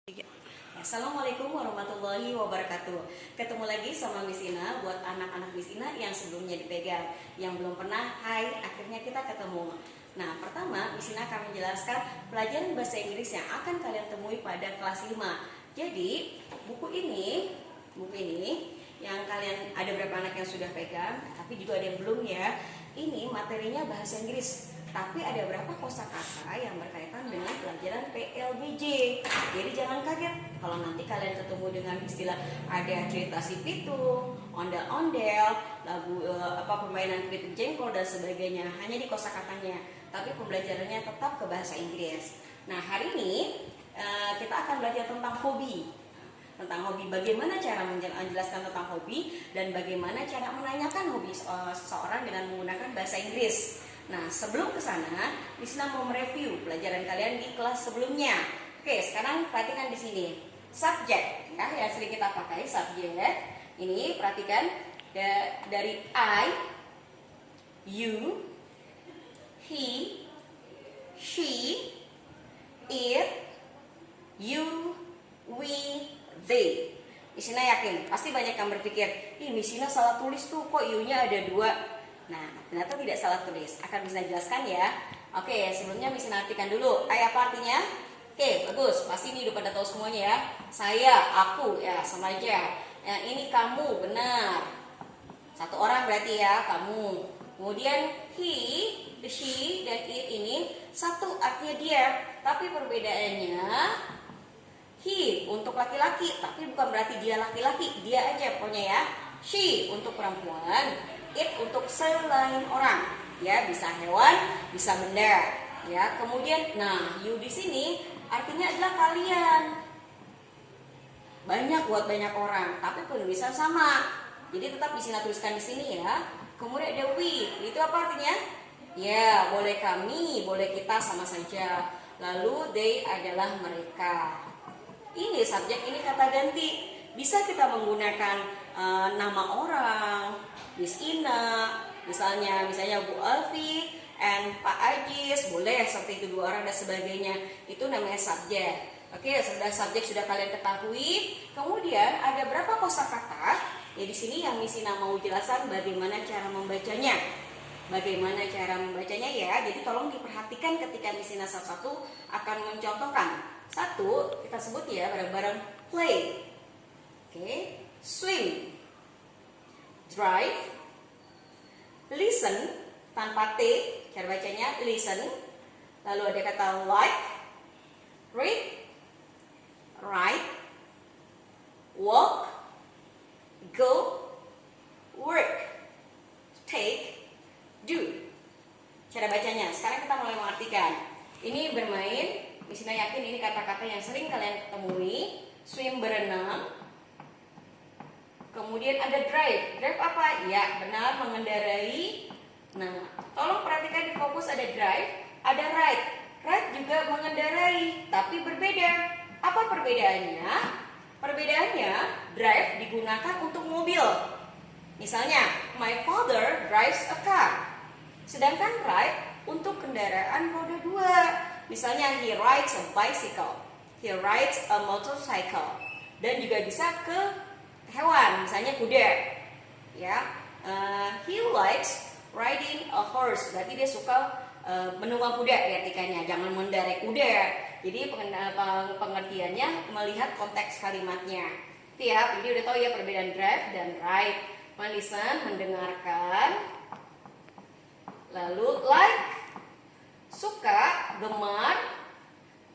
Ya, Assalamualaikum warahmatullahi wabarakatuh. Ketemu lagi sama Miss Ina. Buat anak-anak Miss Ina yang sebelumnya dipegang, yang belum pernah, hai, akhirnya kita ketemu. Nah, pertama Miss Ina akan menjelaskan pelajaran bahasa Inggris yang akan kalian temui pada kelas 5. Jadi, buku ini yang kalian, ada beberapa anak yang sudah pegang, tapi juga ada yang belum ya. Ini materinya bahasa Inggris, tapi ada berapa kosakata yang berkaitan dengan pelajaran PLBJ. Jadi jangan kaget kalau nanti kalian ketemu dengan istilah ada cerita si pitung, ondel-ondel, lagu permainan keripik jengkol dan sebagainya, hanya di kosakatanya, tapi pembelajarannya tetap ke bahasa Inggris. Nah, hari ini kita akan belajar tentang hobi. Bagaimana cara menjelaskan tentang hobi dan bagaimana cara menanyakan hobi seseorang dengan menggunakan bahasa Inggris. Nah, sebelum ke sana, Miss Ina mau mereview pelajaran kalian di kelas sebelumnya. Oke, sekarang perhatikan di sini. Subjek, ya, yang sering kita pakai subjek. Ini perhatikan dari I, you, he, she, it, you, we, they. Miss Ina yakin pasti banyak yang berpikir, ih Miss Ina salah tulis tuh, kok you-nya ada 2. Nah, ternyata tidak salah tulis. Akan bisa jelaskan ya. Oke, sebelumnya Miss Ina artikan dulu. I apa artinya? Oke, bagus. Pasti ini udah pada tahu semuanya ya. Saya, aku, ya sama aja. Yang ini kamu, benar. Satu orang berarti ya, kamu. Kemudian he, she, dan it ini satu artinya dia. Tapi perbedaannya, he untuk laki-laki, tapi bukan berarti dia laki-laki. Dia aja pokoknya ya. She untuk perempuan, it untuk selain orang, ya, bisa hewan, bisa benda, ya. Kemudian, nah, you di sini artinya adalah kalian. Banyak buat banyak orang, tapi penulisan sama. Jadi tetap Miss Ina tuliskan di sini ya. Kemudian ada we, itu apa artinya? Ya, boleh kami, boleh kita sama saja. Lalu they adalah mereka. Ini subjek, ini kata ganti. Bisa kita menggunakan nama orang, Miss Ina, misalnya Bu Alfi and Pak Ajis, boleh seperti itu, 2 orang dan sebagainya. Itu namanya subjek. Oke, sudah subjek sudah kalian ketahui. Kemudian ada berapa kosakata? Ya di sini yang Miss Ina mau jelaskan bagaimana cara membacanya. Bagaimana cara membacanya ya. Jadi tolong diperhatikan ketika Miss Ina satu-satu akan mencontohkan. Satu, kita sebut ya bareng-bareng, play. Oke, swim, drive, listen tanpa T, cara bacanya listen. Lalu ada kata like, read, write, walk, go, work, take, do. Cara bacanya. Sekarang kita mulai mengartikan. Ini bermain. Miss Ina yakin ini kata-kata yang sering kalian temui. Swim, berenang. Kemudian ada drive. Drive apa? Ya, benar, mengendarai. Nah, tolong perhatikan di fokus, ada drive, ada ride. Ride juga mengendarai, tapi berbeda. Apa perbedaannya? Perbedaannya, drive digunakan untuk mobil. Misalnya, my father drives a car. Sedangkan ride untuk kendaraan roda 2. Misalnya, he rides a bicycle. He rides a motorcycle. Dan juga bisa ke hewan, misalnya kuda, ya. He likes riding a horse, berarti dia suka menunggang kuda, artikannya jangan mengendarai kuda. Jadi pengertiannya melihat konteks kalimatnya. Itu ya, jadi udah tahu ya perbedaan drive dan ride. Listen, mendengarkan. Lalu like, suka, gemar.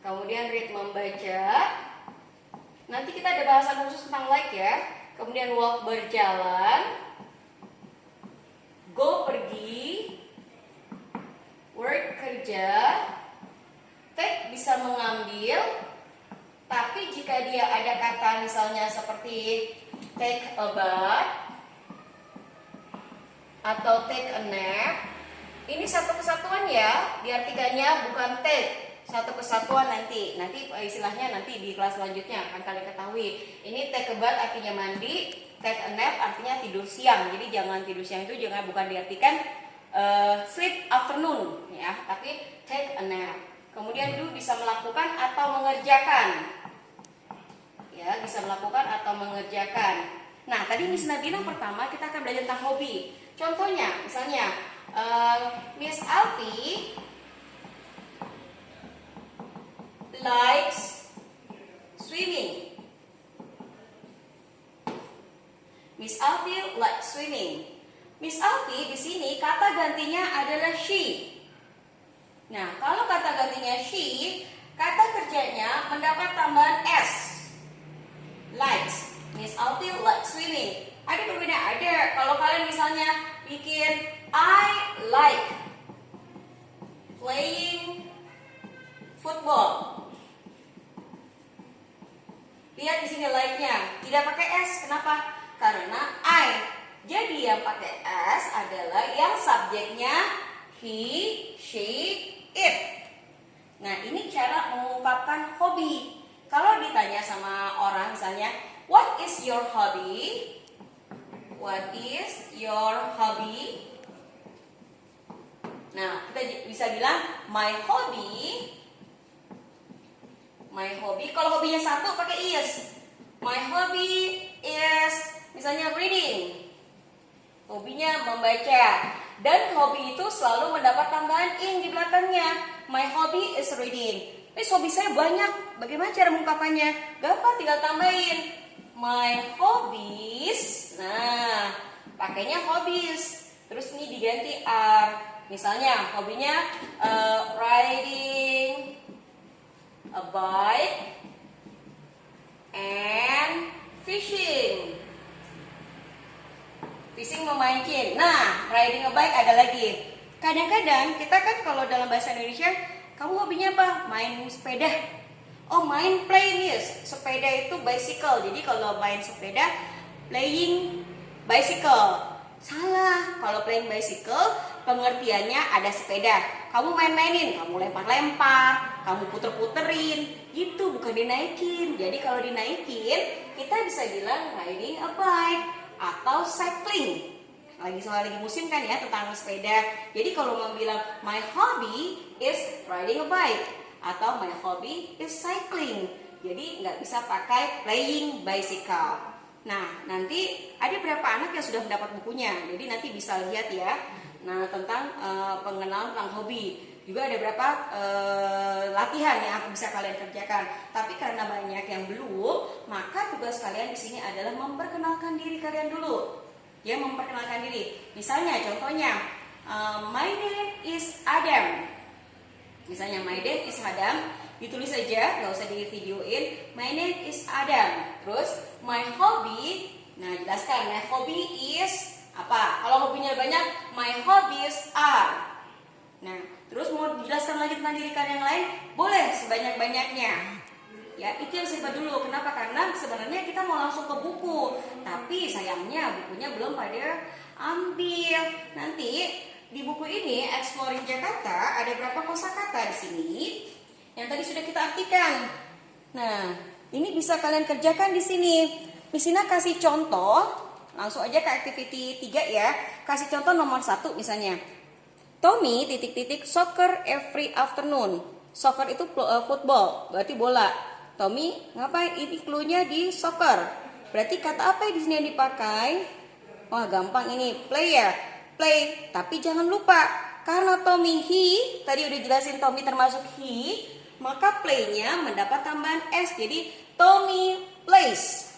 Kemudian read, membaca. Nanti kita ada bahasan khusus tentang like ya. Kemudian walk, berjalan. Go, pergi. Work, kerja. Take, bisa mengambil. Tapi jika dia ada kata misalnya seperti take a bath atau take a nap, ini satu kesatuan ya, diartikannya bukan take. Satu kesatuan nanti istilahnya nanti di kelas selanjutnya akan kalian ketahui. Ini take a bath artinya mandi, take a nap artinya tidur siang. Jadi jangan tidur siang itu bukan diartikan sleep afternoon ya, tapi take a nap. Kemudian do bisa melakukan atau mengerjakan. melakukan atau mengerjakan. Nah, tadi Miss Nina bilang pertama kita akan belajar tentang hobi. Contohnya, misalnya Miss Alfi likes swimming. Miss Alfi likes swimming. Miss Alfi di sini kata gantinya adalah she. Nah, kalau kata gantinya she, kata kerjanya mendapat tambahan s. Likes. Miss Alfi likes swimming. Ada perbedaan? Ada. Kalau kalian misalnya bikin I like playing football. Lihat di sini like-nya tidak pakai s. Kenapa? Karena I. Jadi yang pakai s adalah yang subjeknya he, she, it. Nah, ini cara mengungkapkan hobi. Kalau ditanya sama orang misalnya, what is your hobby? What is your hobby? Nah, kita bisa bilang my hobby. My hobby, kalau hobinya satu pakai is. My hobby is misalnya reading. Hobinya membaca. Dan hobi itu selalu mendapat tambahan in di belakangnya. My hobby is reading. Hobi saya banyak. Bagaimana cara mengungkapannya? Gampang, tinggal tambahin my hobbies. Nah, pakainya hobbies. Terus ini diganti are. Misalnya hobinya riding a bike and fishing. Fishing memancing. Nah, riding a bike ada lagi. Kadang-kadang kita kan kalau dalam bahasa Indonesia, kamu hobinya apa? Main sepeda. Oh, main play Miss. Sepeda itu bicycle. Jadi kalau main sepeda, playing bicycle. Salah. Kalau playing bicycle, pengertiannya ada sepeda. Kamu main-mainin, kamu lempar-lempar, kamu puter-puterin, gitu, bukan dinaikin. Jadi kalau dinaikin, kita bisa bilang riding a bike atau cycling. Lagi musim kan ya tentang sepeda. Jadi kalau mau bilang my hobby is riding a bike atau my hobby is cycling. Jadi nggak bisa pakai playing bicycle. Nah, nanti ada berapa anak yang sudah mendapat bukunya. Jadi nanti bisa lihat ya. Nah, tentang pengenalan tentang hobi. Juga ada berapa latihan yang bisa kalian kerjakan. Tapi karena banyak yang belum, maka tugas kalian di sini adalah memperkenalkan diri kalian dulu. Ya, memperkenalkan diri. Misalnya, contohnya, my name is Adam. Misalnya, my name is Adam. Ditulis saja, nggak usah di videoin. My name is Adam. Terus, my hobby. Nah, jelaskan. My hobby is apa? Kalau hobinya banyak, my hobbies are. Nah, terus mau dijelaskan lagi tentang diri kalian yang lain, boleh sebanyak-banyaknya. Ya, itu yang simpan dulu. Kenapa? Karena sebenarnya kita mau langsung ke buku, tapi sayangnya bukunya belum pada ambil. Nanti di buku ini Exploring Jakarta ada berapa kosakata di sini yang tadi sudah kita artikan. Nah, ini bisa kalian kerjakan di sini. Miss Nina kasih contoh. Langsung aja ke activity 3 ya. Kasih contoh nomor 1 misalnya. Tommy ... soccer every afternoon. Soccer itu football, berarti bola. Tommy ngapain? Ini clue-nya di soccer. Berarti kata apa di sini yang dipakai? Wah, gampang ini. Play ya. Play. Tapi jangan lupa, karena Tommy he, tadi udah jelasin Tommy termasuk he, maka play-nya mendapat tambahan s. Jadi Tommy plays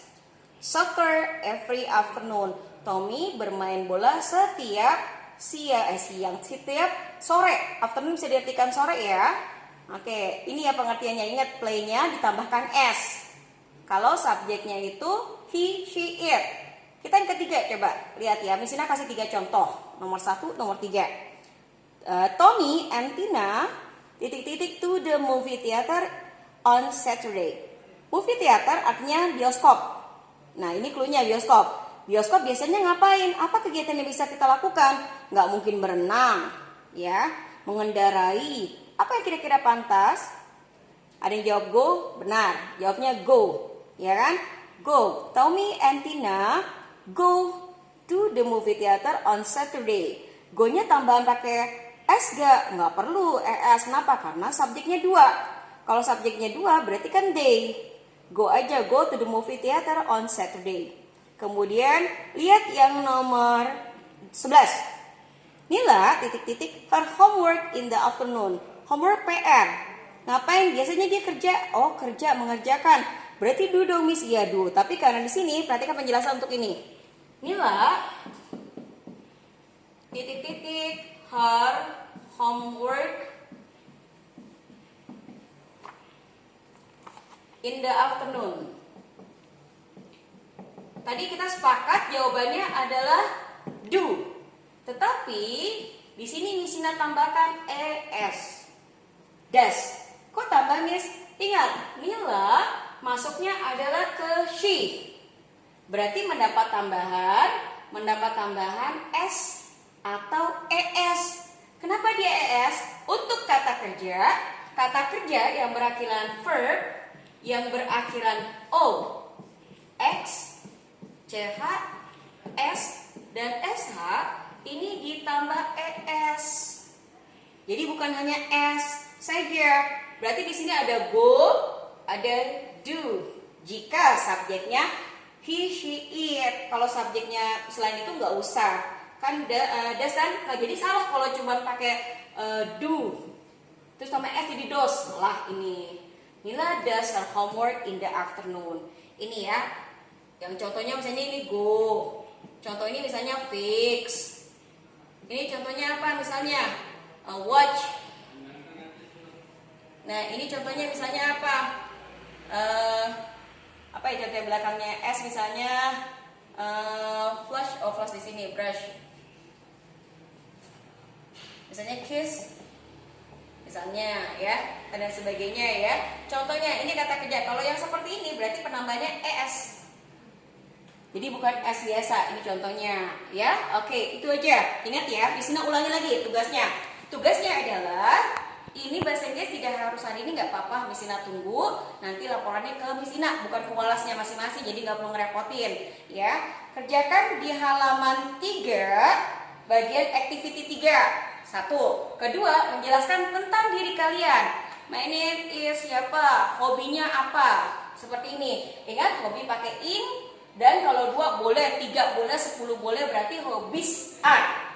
soccer every afternoon. Tommy bermain bola setiap setiap sore. Afternoon bisa diartikan sore ya. Oke, ini ya pengertiannya. Ingat, play-nya ditambahkan s. Kalau subjeknya itu he, she, it. Kita yang ketiga, coba lihat ya. Miss Nina kasih 3 contoh. Nomor 1, nomor 3. Tommy and Tina ... to the movie theater on Saturday. Movie theater artinya bioskop. Nah, ini clue-nya bioskop. Bioskop biasanya ngapain? Apa kegiatan yang bisa kita lakukan? Nggak mungkin berenang, ya, mengendarai. Apa yang kira-kira pantas? Ada yang jawab go? Benar, jawabnya go, ya kan? Go. Tommy and Tina go to the movie theater on Saturday. Go-nya tambahan pakai s gak? Nggak perlu es. Kenapa? Karena subjeknya 2. Kalau subjeknya 2 berarti kan they. Go aja, go to the movie theater on Saturday. Kemudian lihat yang nomor 11. Nila titik-titik her homework in the afternoon. Homework PR. Ngapain? Biasanya dia kerja. Oh, kerja, mengerjakan. Berarti do dong, Miss. Iya, do. Tapi karena di sini perhatikan penjelasan untuk ini. Nila titik-titik her homework in the afternoon. Tadi kita sepakat jawabannya adalah do. Tetapi di sini Miss Ina tambahkan es. Das. Kok tambah, Miss? Ingat, Nila masuknya adalah ke she. Berarti mendapat tambahan s atau es. Kenapa dia es? Untuk kata kerja yang berakhiran verb, yang berakhiran o, x, ch, s, dan sh ini ditambah es. Jadi bukan hanya es saja. Berarti di sini ada go, ada do. Jika subjeknya he, she, it. Kalau subjeknya selain itu nggak usah. Kan das kan. Jadi salah kalau cuma pakai do. Terus tambah s jadi dos. Lah ini. Nila does her homework in the afternoon. Ini ya. Yang contohnya misalnya ini go. Contoh ini misalnya fix. Ini contohnya apa misalnya? Watch. Nah ini contohnya misalnya apa? Apa ya contoh belakangnya S misalnya flush. Oh flush di sini brush. Misalnya kiss. Misalnya ya dan sebagainya ya. Contohnya ini kata kerja. Kalau yang seperti ini berarti penambahannya es. Jadi bukan es biasa, ini contohnya ya. Oke, itu aja. Ingat ya, di sini ulangi lagi tugasnya. Tugasnya adalah ini bahasa Inggris tidak harus hari ini, nggak apa-apa. Miss Ina tunggu, nanti laporannya ke Miss Ina, bukan ke Walasnya masing-masing, jadi nggak perlu ngerepotin ya. Kerjakan di halaman 3 bagian activity 3. 1. Kedua, menjelaskan tentang diri kalian. My name is siapa, hobinya apa, seperti ini. Ingat, hobi pakai in. Dan kalau 2 boleh, 3 boleh, 10 boleh, berarti hobbies are.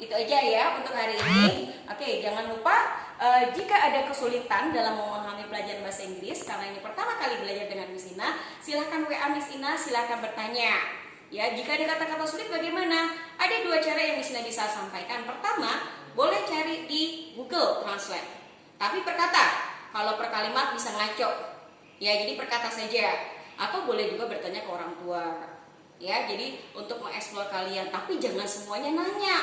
Itu aja ya untuk hari ini. Oke, jangan lupa jika ada kesulitan dalam memahami pelajaran bahasa Inggris karena ini pertama kali belajar dengan Miss Ina, silahkan WA Miss Ina, silahkan bertanya. Ya, jika ada kata-kata sulit bagaimana? Ada 2 cara yang Miss Ina bisa sampaikan. Pertama, boleh cari di Google Translate. Tapi per kata, kalau per kalimat bisa ngaco. Ya, jadi per kata saja. Atau boleh juga bertanya ke orang tua. Ya, jadi untuk mengeksplor kalian, tapi jangan semuanya nanya.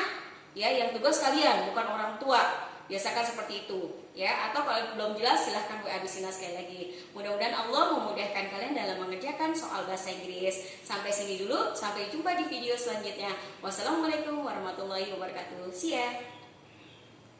Ya, yang tugas kalian bukan orang tua. Biasakan seperti itu, ya. Atau kalau belum jelas silahkan WA Miss Ina sekali lagi. Mudah-mudahan Allah memudahkan kalian dalam mengerjakan soal bahasa Inggris. Sampai sini dulu, sampai jumpa di video selanjutnya. Wassalamualaikum warahmatullahi wabarakatuh. See ya.